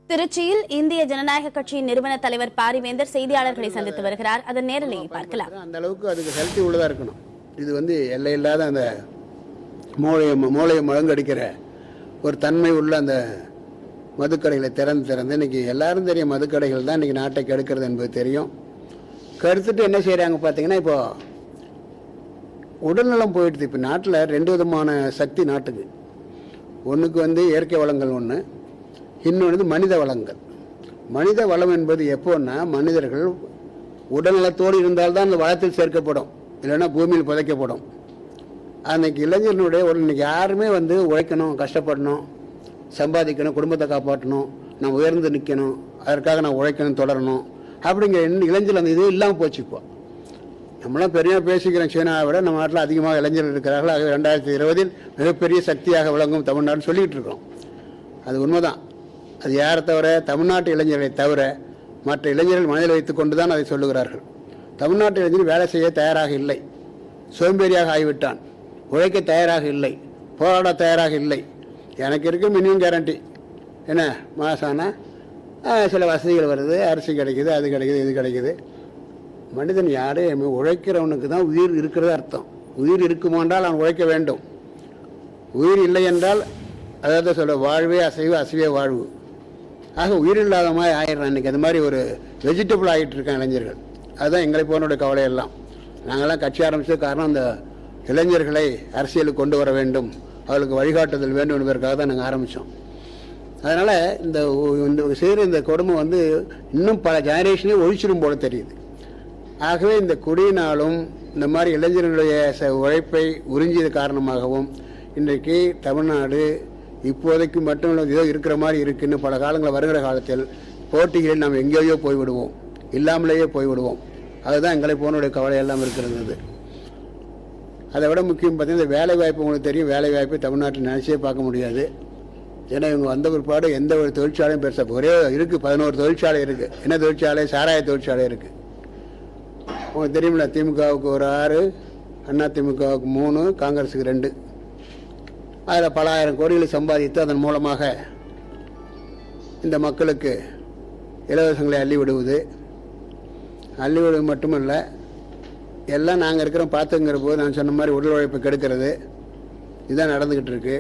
திருச்சியில் இந்திய ஜனநாயக கட்சியின் நிறுவன தலைவர் பாரிவேந்தர் செய்தியாளர்களை சந்தித்து வருகிறார். அதன் நேரலையை பார்க்கலாம். அந்த அளவுக்கு அதுக்கு ஹெல்த்தி உள்ளதா இருக்கணும். இது எல்லை இல்லாத அந்த மூளையை முழங்கடிக்கிற ஒரு தன்மை உள்ள அந்த மதுக்கடைகளை திறந்து இன்னைக்கு எல்லாரும் தெரியும், மதுக்கடைகள் தான் இன்னைக்கு நாட்டை கெடுக்கிறது என்பது தெரியும். கெடுத்துட்டு என்ன செய்யறாங்க பார்த்தீங்கன்னா, இப்போ உடல்நலம் போயிடுது. இப்போ நாட்டில் 2 விதமான சக்தி நாட்டுக்கு. ஒன்றுக்கு இயற்கை வளங்கள், ஒன்று இன்னொன்று மனித வளங்கள். மனித வளம் என்பது எப்போன்னா, மனிதர்கள் உடல்நலத்தோடு இருந்தால்தான் அந்த வளத்தில் சேர்க்கப்படும், இல்லைன்னா பூமியில் புதைக்கப்படும். அன்னைக்கு இளைஞர்களுடைய இன்னைக்கு யாருமே உழைக்கணும், கஷ்டப்படணும், சம்பாதிக்கணும், குடும்பத்தை காப்பாற்றணும், நான் உயர்ந்து நிற்கணும், அதற்காக நான் உழைக்கணும், தொடரணும் அப்படிங்கிற இளைஞர்கள் அந்த இது இல்லாமல் போச்சு. இப்போ நம்மளாம் பெரிய பேசிக்கிறோம், சீனாவை விட நம்ம நாட்டில் அதிகமாக இளைஞர்கள் இருக்கிறார்கள். ஆகவே 2020 மிகப்பெரிய சக்தியாக விளங்கும் தமிழ்நாடு சொல்லிக்கிட்டு இருக்கிறோம். அது உண்மைதான். அது யாரை தவிர, தமிழ்நாட்டு இளைஞர்களை தவிர மற்ற இளைஞர்கள் மனதில் வைத்துக் கொண்டு தான் அதை சொல்லுகிறார்கள். தமிழ்நாட்டு இளைஞர் வேலை செய்ய தயாராக இல்லை, சோம்பேறியாக ஆகிவிட்டான், உழைக்க தயாராக இல்லை, போராட தயாராக இல்லை. எனக்கு இருக்க மினிமம் கேரண்டி என்ன, மாசானா சில வசதிகள் வருது, அரிசி கிடைக்குது, அது கிடைக்குது, இது கிடைக்குது. மனிதன் யாரும் உழைக்கிறவனுக்கு தான் உயிர் இருக்கிறது அர்த்தம். உயிர் இருக்குமானால் அவன் உழைக்க வேண்டும். உயிர் இல்லை என்றால் அதாவது சொல்ல, வாழ்வே அசைவு, அசைவே வாழ்வு. ஆக உயிர் இல்லாத மாதிரி ஆயிடுறான். இன்னைக்கு அது மாதிரி ஒரு வெஜிடபிள் ஆகிட்டு இருக்கான் இளைஞர்கள். அதுதான் எங்களை போனுடைய கவலையெல்லாம். நாங்கள்லாம் கட்சி ஆரம்பிச்சது காரணம், அந்த இளைஞர்களை அரசியலுக்கு கொண்டு வர வேண்டும், அவர்களுக்கு வழிகாட்டுதல் வேண்டும் என்பதற்காக தான் நாங்கள் ஆரம்பித்தோம். அதனால் இந்த செய்கிற இந்த கொடுமை இன்னும் பல ஜெனரேஷனே ஒழிச்சிடும் போல தெரியுது. ஆகவே இந்த குடியினாலும் இந்த மாதிரி இளைஞர்களுடைய உழைப்பை உறிஞ்சியது காரணமாகவும் இன்றைக்கு தமிழ்நாடு இப்போதைக்கு மட்டும் ஏதோ இருக்கிற மாதிரி இருக்குன்னு, பல காலங்களில் வருகிற காலத்தில் போட்டிகளில் நாம் எங்கேயோ போய்விடுவோம், இல்லாமலேயே போய்விடுவோம். அதுதான் எங்களை போனுடைய கவலையெல்லாம் இருக்கிறது. அதை விட முக்கியம் பார்த்தீங்கன்னா, இந்த வேலை வாய்ப்பு உங்களுக்கு தெரியும். வேலை வாய்ப்பு தமிழ்நாட்டில் நினைச்சே பார்க்க முடியாது. ஏன்னா இவங்க வந்த பிற்பாடு எந்த ஒரு தொழிற்சாலையும் பெருசாக ஒரே இருக்குது, 11 தொழிற்சாலை இருக்குது. என்ன தொழிற்சாலை? சாராய தொழிற்சாலை இருக்குது. உங்களுக்கு தெரியுமில்ல, திமுகவுக்கு ஒரு 6, அதிமுகவுக்கு 3, காங்கிரஸுக்கு 2. அதில் பல ஆயிரம் கோடிகளை சம்பாதித்து அதன் மூலமாக இந்த மக்களுக்கு இலவசங்களை அள்ளிவிடுவது மட்டுமல்ல, எல்லாம் நாங்கள் இருக்கிறோம் பார்த்துங்கிற போது நான் சொன்ன மாதிரி உடல் உழைப்பு கெடுக்கிறது இதுதான் நடந்துக்கிட்டு இருக்கு.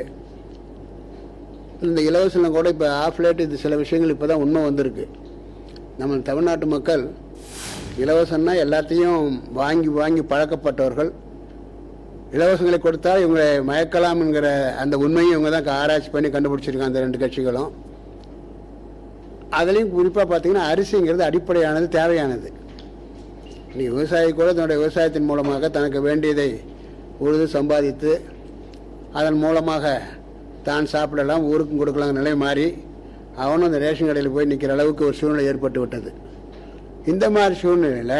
இந்த இலவசம் கூட இப்போ ஆஃப்லேட், இது சில விஷயங்கள் இப்போ தான் உண்மை வந்திருக்கு. நம்ம தமிழ்நாட்டு மக்கள் இலவசம்னா எல்லாத்தையும் வாங்கி வாங்கி பழக்கப்பட்டவர்கள். இலவசங்களை கொடுத்தால் இவங்களை மயக்கலாம் என்கிற அந்த உண்மையை இவங்க தான் ஆராய்ச்சி பண்ணி கண்டுபிடிச்சிருக்காங்க, அந்த 2 கட்சிகளும். அதுலேயும் குறிப்பாக பார்த்தீங்கன்னா, அரிசிங்கிறது அடிப்படையானது, தேவையானது. இன்னைக்கு விவசாயி கூட தன்னுடைய விவசாயத்தின் மூலமாக தனக்கு வேண்டியதை உழுது சம்பாதித்து அதன் மூலமாக தான் சாப்பிடலாம், ஊருக்கும் கொடுக்கலாம் நிலை மாறி அவனும் அந்த ரேஷன் கடையில் போய் நிற்கிற அளவுக்கு ஒரு சூழ்நிலை ஏற்பட்டு விட்டது. இந்த மாதிரி சூழ்நிலையில்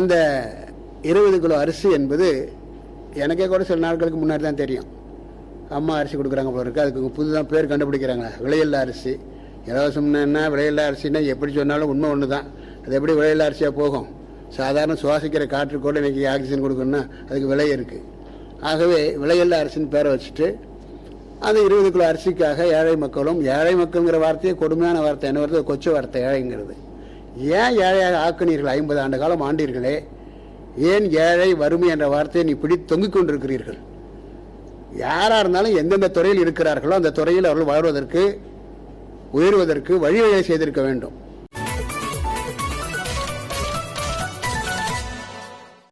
அந்த 20 கிலோ அரிசி என்பது எனக்கே கூட சில நாட்களுக்கு முன்னாடி தான் தெரியும். அம்மா அரிசி கொடுக்குறாங்க போல இருக்குது. அதுக்கு புதுதான் பேர் கண்டுபிடிக்கிறாங்க, விலையில்லா அரிசி. இலவசம்னா என்ன, விலையில்லா அரிசின்னா எப்படி சொன்னாலும் உண்மை ஒன்று தான். அது எப்படி விலையில்லா அரிசியாக போகும்? சாதாரண சுவாசிக்கிற காற்று கூட இன்றைக்கி ஆக்சிஜன் கொடுக்கணும்னா அதுக்கு விலை இருக்குது. ஆகவே விலையில்லா அரிசின்னு பேரை வச்சுட்டு அந்த 20 கிலோ அரிசிக்காக ஏழை மக்களுங்கிற வார்த்தையே கொடுமையான வார்த்தை. என்ன வார்த்தை? கொச்ச வார்த்தை ஏழைங்கிறது. ஏன் ஏழையாக ஆக்குனீர்கள்? 50 ஆண்டு காலம் ஆண்டீர்களே, ஏன் ஏழை வறுமை என்ற வார்த்தையை நீ பிடி தொங்கிக் கொண்டிருக்கிறீர்கள்? யாராக இருந்தாலும் எந்தெந்த துறையில் இருக்கிறார்களோ அந்த துறையில் அவர்கள் வாழ்வதற்கு, உயர்வதற்கு வழிவகை செய்திருக்க வேண்டும்.